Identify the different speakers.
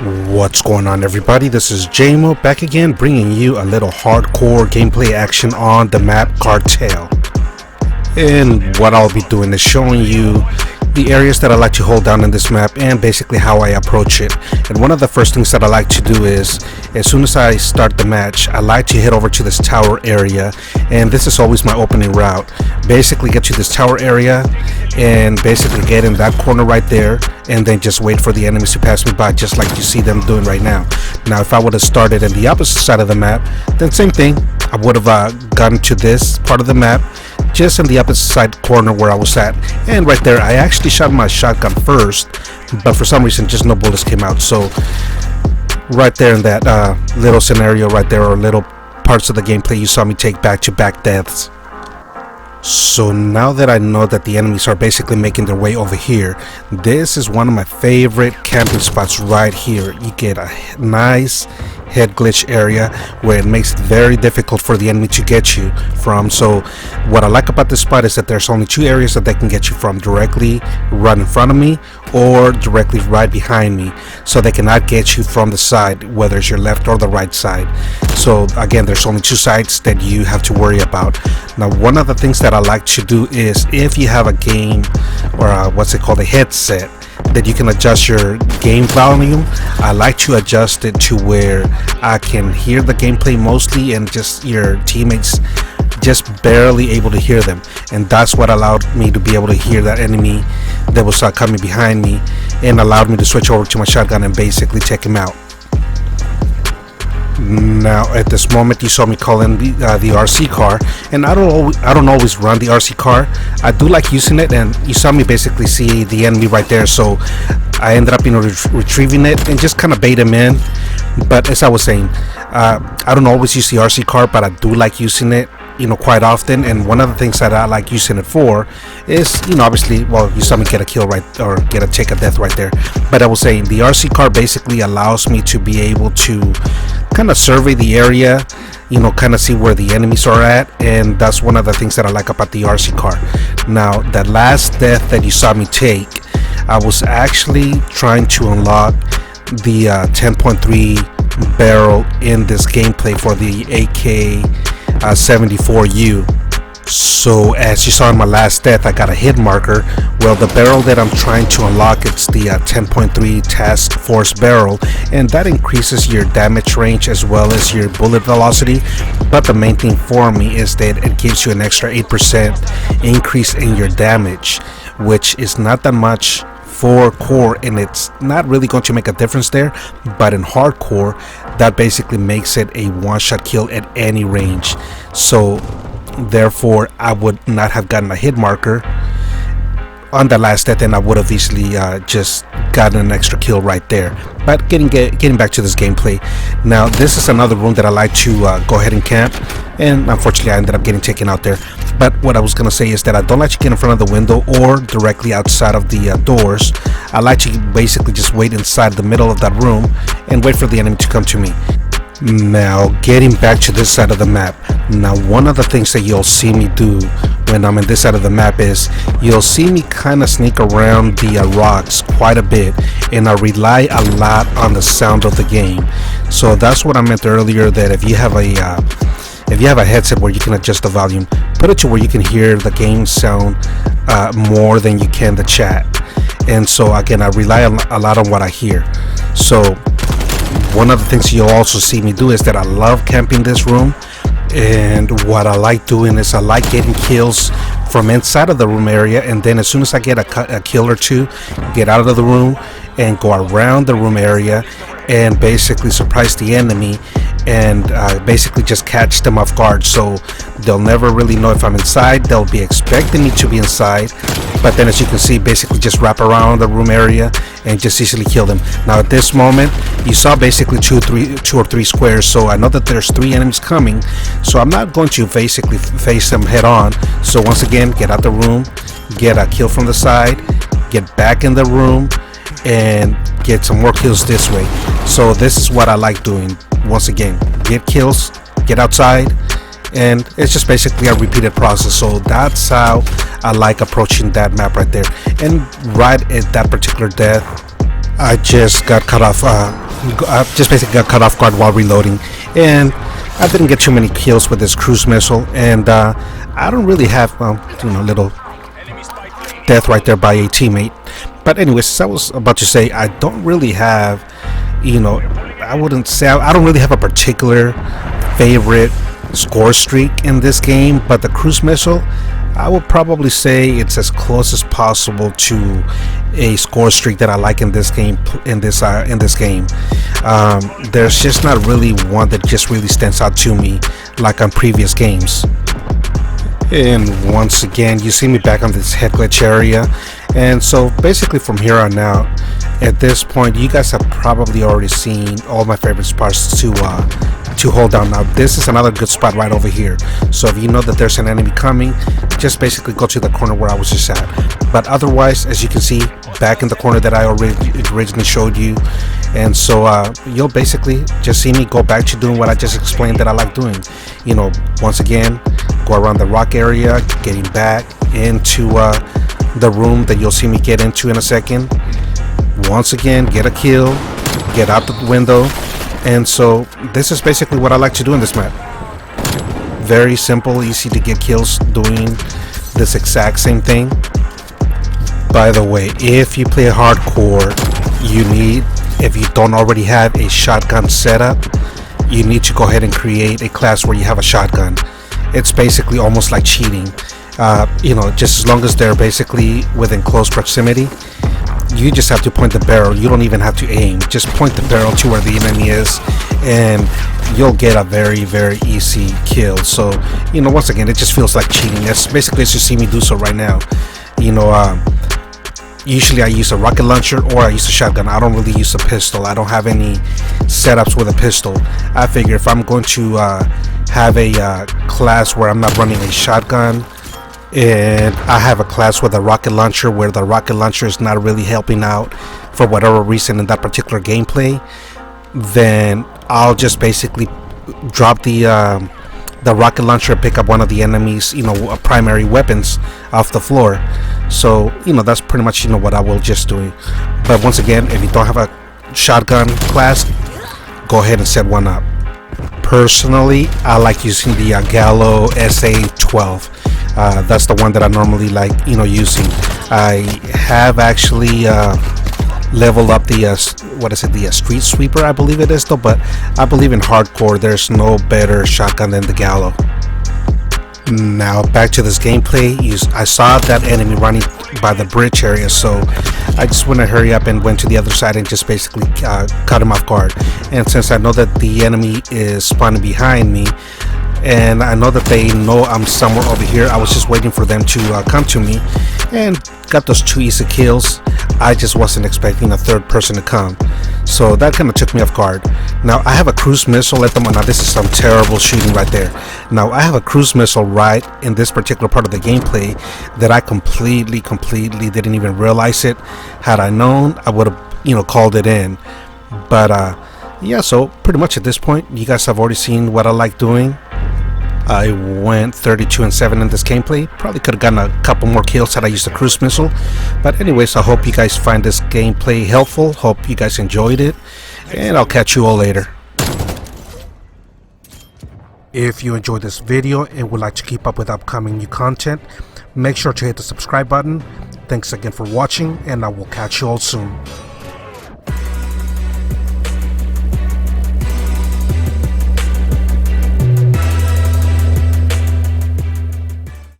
Speaker 1: What's going on, everybody? This is JMO back again, bringing you a little hardcore gameplay action on the map Cartel. And what I'll be doing is showing you the areas that I like to hold down in this map and basically how I approach it. And one of the first things that I like to do is, as soon as I start the match, I like to head over to this tower area, and this is always my opening route. Basically get to this tower area and basically get in that corner right there, and then just wait for the enemies to pass me by, just like you see them doing right now. Now if I would have started in the opposite side of the map, then same thing, I would have gotten to this part of the map just in the opposite side corner where I was at, and right there I actually shot my shotgun first, but for some reason just no bullets came out. So right there in that little scenario right there, or little parts of the gameplay, you saw me take back-to-back deaths. So now that I know that the enemies are basically making their way over here, this is one of my favorite camping spots right here. You get a nice head glitch area where it makes it very difficult for the enemy to get you from. So what I like about this spot is that there's only two areas that they can get you from: directly right in front of me or directly right behind me. So they cannot get you from the side, whether it's your left or the right side. So again, there's only two sides that you have to worry about. Now one of the things that I like to do is, if you have a game or a headset that you can adjust your game volume, I like to adjust it to where I can hear the gameplay mostly and just your teammates just barely able to hear them. And that's what allowed me to be able to hear that enemy that was coming behind me, and allowed me to switch over to my shotgun and basically take him out. Now at this moment you saw me call in the RC car, and I don't always run the RC car. I do like using it, and you saw me basically see the enemy right there, so I ended up retrieving it and just kind of bait him in. But as I was saying, I don't always use the RC car, but I do like using it quite often. And one of the things that I like using it for is, obviously, well, you saw me get a kill right, or take a death right there. But I was saying the RC car basically allows me to be able to kind of survey the area, kind of see where the enemies are at, and that's one of the things that I like about the RC car. Now that last death that you saw me take, I was actually trying to unlock the 10.3 barrel in this gameplay for the AK-74U. So as you saw in my last death, I got a hit marker. Well, the barrel that I'm trying to unlock, it's the 10.3 task force barrel, and that increases your damage range as well as your bullet velocity. But the main thing for me is that it gives you an extra 8% increase in your damage, which is not that much for core, and it's not really going to make a difference there. But in hardcore, that basically makes it a one-shot kill at any range. So therefore I would not have gotten a hit marker on the last death, and I would have easily just gotten an extra kill right there. But getting back to this gameplay, now this is another room that I like to go ahead and camp, and unfortunately I ended up getting taken out there. But what I was gonna say is that I don't like to get in front of the window or directly outside of the doors. I like to basically just wait inside the middle of that room and wait for the enemy to come to me. Now getting back to this side of the map, now one of the things that you'll see me do when I'm in this side of the map is you'll see me kind of sneak around the rocks quite a bit, and I rely a lot on the sound of the game. So that's what I meant earlier, that if you have a headset where you can adjust the volume, put it to where you can hear the game sound more than you can the chat. And so again, I rely a lot on what I hear. So one of the things you'll also see me do is that I love camping this room, and what I like doing is I like getting kills from inside of the room area, and then as soon as I get a kill or two, get out of the room and go around the room area and basically surprise the enemy, and basically just catch them off guard. So they'll never really know if I'm inside. They'll be expecting me to be inside, but then as you can see, basically just wrap around the room area and just easily kill them. Now at this moment you saw basically two or three squares, so I know that there's three enemies coming, so I'm not going to basically face them head on. So once again, get out the room, get a kill from the side, get back in the room, and get some more kills this way. So this is what I like doing. Once again, get kills, get outside, and it's just basically a repeated process. So that's how I like approaching that map right there. And right at that particular death, I just got cut off just basically got cut off guard while reloading, and I didn't get too many kills with this cruise missile, and I don't really have little death right there by a teammate. But anyways, as I was about to say, I don't really have, I wouldn't say I don't really have a particular favorite score streak in this game, but the cruise missile, I would probably say it's as close as possible to a score streak that I like in this game. There's just not really one that just really stands out to me like on previous games. And once again, you see me back on this head glitch area, and so basically from here on out, at this point, you guys have probably already seen all my favorite spots to hold down. Now this is another good spot right over here, so if you know that there's an enemy coming, just basically go to the corner where I was just at. But otherwise, as you can see, back in the corner that I originally showed you, and so you'll basically just see me go back to doing what I just explained that I like doing. Once again, go around the rock area, getting back into the room that you'll see me get into in a second. Once again, get a kill, get out the window. And so this is basically what I like to do in this map. Very simple, easy to get kills doing this exact same thing. By the way, if you play hardcore, if you don't already have a shotgun setup, you need to go ahead and create a class where you have a shotgun. It's basically almost like cheating. Just as long as they're basically within close proximity, you just have to point the barrel. You don't even have to aim. Just point the barrel to where the enemy is, and you'll get a very, very easy kill. So, once again, it just feels like cheating. That's basically as you see me do so right now. Usually I use a rocket launcher or I use a shotgun. I don't really use a pistol. I don't have any setups with a pistol. I figure if I'm going to have a class where I'm not running a shotgun, and I have a class with a rocket launcher where the rocket launcher is not really helping out for whatever reason in that particular gameplay, then I'll just basically drop the rocket launcher, pick up one of the enemies, primary weapons off the floor. So that's pretty much what I will just do. But once again, if you don't have a shotgun class, go ahead and set one up. Personally, I like using the Gallo SA-12. That's the one that I normally like using. I have actually leveled up the the street sweeper, I believe it is though, but I believe in hardcore there's no better shotgun than the Gallo. Now back to this gameplay. I saw that enemy running by the bridge area, so I just want to hurry up and went to the other side and just basically cut him off guard. And since I know that the enemy is spawning behind me, and I know that they know I'm somewhere over here, I was just waiting for them to come to me, and got those 2 easy kills. I just wasn't expecting a third person to come, so that kind of took me off guard. Now I have a cruise missile at the moment. Now this is some terrible shooting right there. Now I have a cruise missile right in this particular part of the gameplay that I completely didn't even realize it. Had I known, I would have called it in. But yeah, so pretty much at this point you guys have already seen what I like doing. I went 32-7 in this gameplay. Probably could have gotten a couple more kills had I used the cruise missile. But anyways, I hope you guys find this gameplay helpful. Hope you guys enjoyed it, and I'll catch you all later. If you enjoyed this video and would like to keep up with upcoming new content, make sure to hit the subscribe button. Thanks again for watching, and I will catch you all soon.